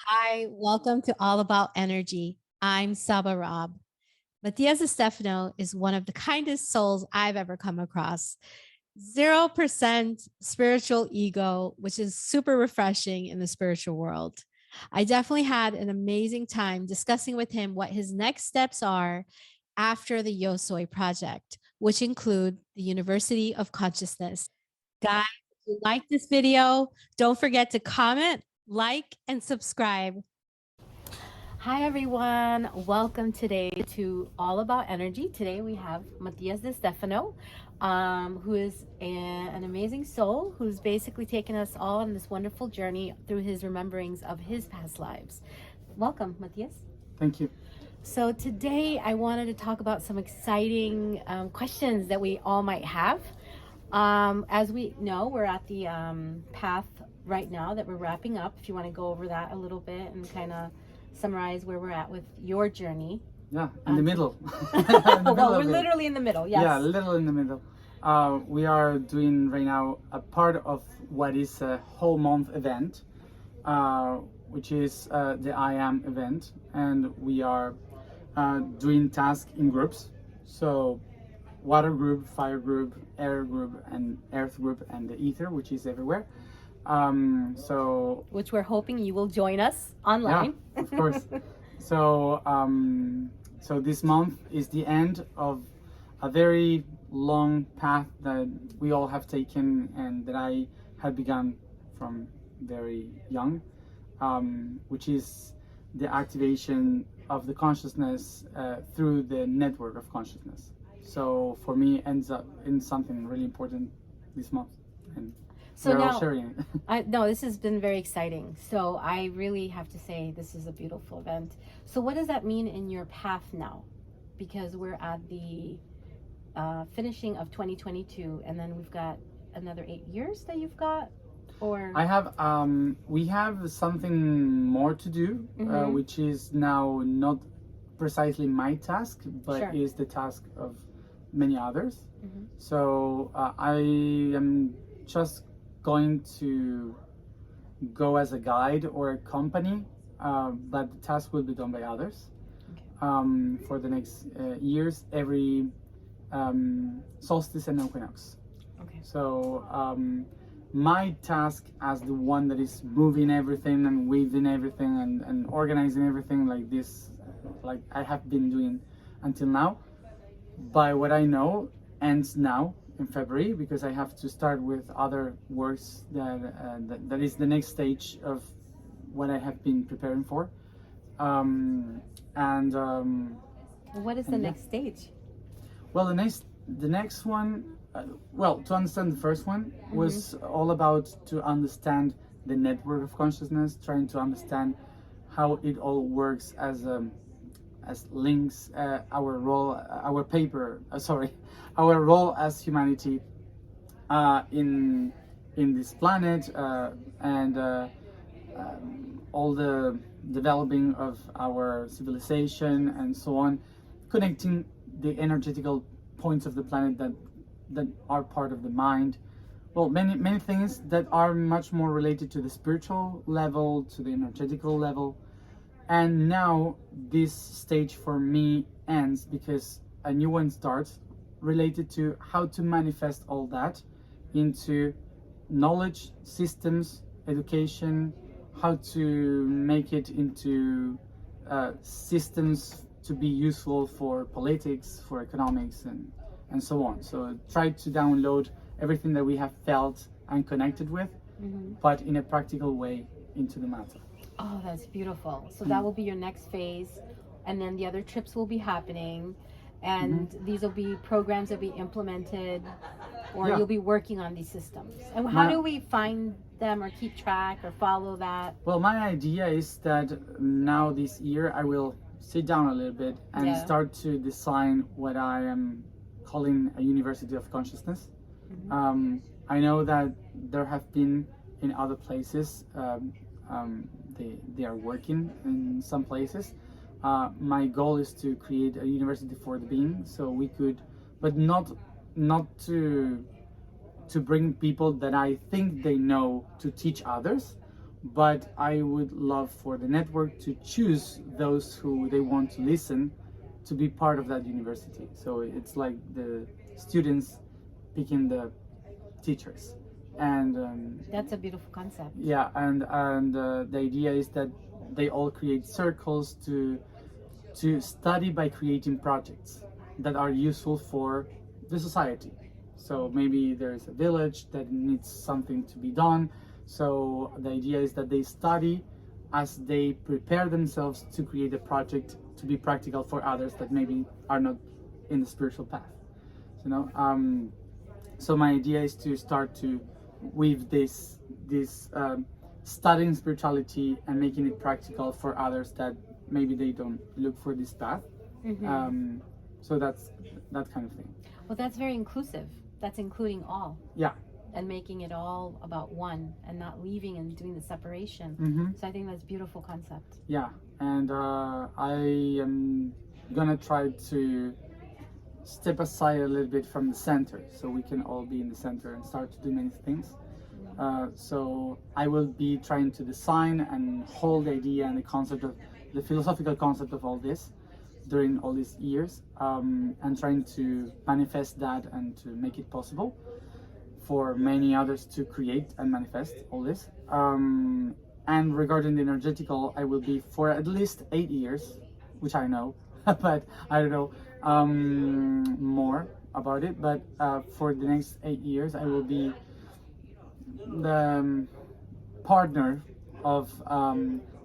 Hi, welcome to All About Energy. I'm Saba Rob. Matias De Stefano is one of the kindest souls I've ever come across. 0% spiritual ego, which is super refreshing in the spiritual world. I definitely had an amazing time discussing with him what his next steps are after the Yosoi project, which include the University of Consciousness. Guys, if you like this video, don't forget to comment, like, and subscribe. Hi, everyone. Welcome today to All About Energy. Today we have Matías De Stefano, who is an amazing soul who's basically taken us all on this wonderful journey through his rememberings of his past lives. Welcome, Matías. Thank you. So today I wanted to talk about some exciting questions that we all might have. As we know, we're at the path right now that we're wrapping up. If you want to go over that a little bit and kind of summarize where we're at with your journey. Yeah, in the middle. Well, we're literally in the middle, yes. Yeah, little in the middle. We are doing right now a part of what is a whole month event, which is the I Am event, and we are doing tasks in groups. So water group, fire group, air group, and earth group, and the ether, which is everywhere. Which we're hoping you will join us online. Yeah, of course. So this month is the end of a very long path that we all have taken and that I had begun from very young, which is the activation of the consciousness through the network of consciousness. So for me, ends up in something really important this month, and so we're now, all sharing it. No, this has been very exciting. So I really have to say this is a beautiful event. So what does that mean in your path now? Because we're at the finishing of 2022, and then we've got another 8 years that you've got. Or I have we have something more to do, which is now not precisely my task, but Sure. is the task of many others. So I am just going to go as a guide or a company, but the task will be done by others. Okay. For the next years, every solstice and equinox. Okay. So my task as the one that is moving everything and weaving everything and organizing everything like this, like I have been doing until now, by what I know, ends now in February, because I have to start with other works that is the next stage of what I have been preparing for. What is the next stage? Well, the next one, well, to understand the first one was all about to understand the network of consciousness, trying to understand how it all works as links, our role, our role as humanity in this planet, and all the developing of our civilization and so on, connecting the energetical points of the planet that are part of the mind. Well, many things that are much more related to the spiritual level, to the energetical level. And now this stage for me ends because a new one starts, related to how to manifest all that into knowledge, systems, education, how to make it into systems to be useful for politics, for economics, and so on. So try to download everything that we have felt and connected with, but in a practical way into the matter. Oh, that's beautiful. So that will be your next phase, and then the other trips will be happening, and these will be programs that will be implemented, or you'll be working on these systems. And how do we find them or keep track or follow that? Well, my idea is that now this year I will sit down a little bit and start to design what I am calling a University of Consciousness. I know that there have been in other places, they are working in some places. My goal is to create a university for the being, so we could, but not to bring people that I think they know to teach others, but I would love for the network to choose those who they want to listen to be part of that university. So it's like the students picking the teachers, and That's a beautiful concept. yeah, and the idea is that they all create circles to study by creating projects that are useful for the society. So maybe there's a village that needs something to be done. So the idea is that they study as they prepare themselves to create a project to be practical for others that maybe are not in the spiritual path. You know, so my idea is to start to weave this studying spirituality and making it practical for others that maybe they don't look for this path. So that's that kind of thing. Well, that's very inclusive. That's including all. Yeah. And making it all about one and not leaving and doing the separation. So I think that's a beautiful concept. Yeah, and I am gonna try to step aside a little bit from the center so we can all be in the center and start to do many things. So I will be trying to design and hold the idea and the concept of the philosophical concept of all this during all these years, and trying to manifest that and to make it possible for many others to create and manifest all this. And regarding the energetical, I will be for at least 8 years, which I know, but I don't know more about it. But for the next 8 years, I will be the partner of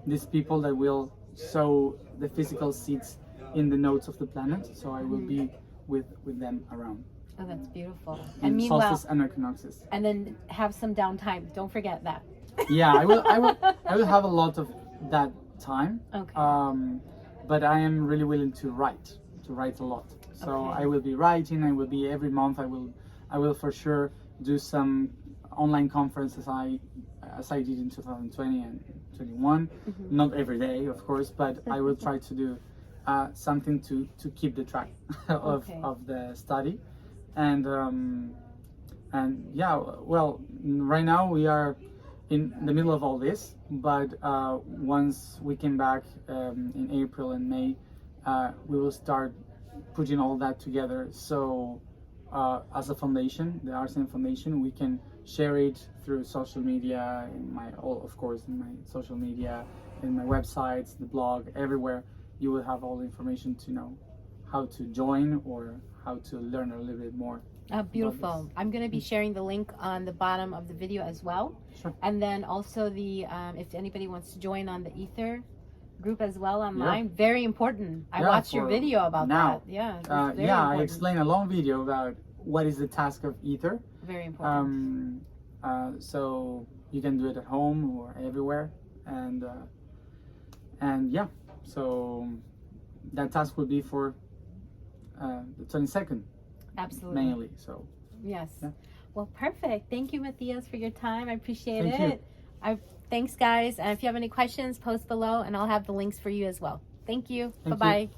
these people that will sow the physical seeds in the nodes of the planet. So I will be with them around. Oh, that's beautiful. In And meanwhile, solstice and equinoxes. and then have some downtime. Don't forget that. Yeah, I will have a lot of that time. Okay. But I am really willing to write a lot. So Okay. I will be writing. I will be every month. I will for sure do some online conferences as I did in 2020 and 21. Not every day, of course, but I will try to do something to keep the track of Okay. of the study. And yeah, well, right now we are in the middle of all this, but once we came back in April and May, we will start putting all that together. So as a foundation, the RCM Foundation, we can share it through social media, in of course, in my social media, in my websites, the blog, everywhere. You will have all the information to know how to join or how to learn a little bit more. Beautiful. I'm going to be sharing the link on the bottom of the video as well. Sure. And then also the if anybody wants to join on the Ether group as well online, very important. I Yeah, watched your for video about now. that. Yeah. It's very Yeah, I important. explained a long video about what is the task of Ether. Very important. So you can do it at home or everywhere, and yeah, so that task will be for the 22nd Absolutely. mainly. So Yes. Yeah. Well, perfect. Thank you, Matias, for your time. I appreciate Thank it. Thanks, guys. And if you have any questions, post below, and I'll have the links for you as well. Thank you. Thank you. Bye-bye.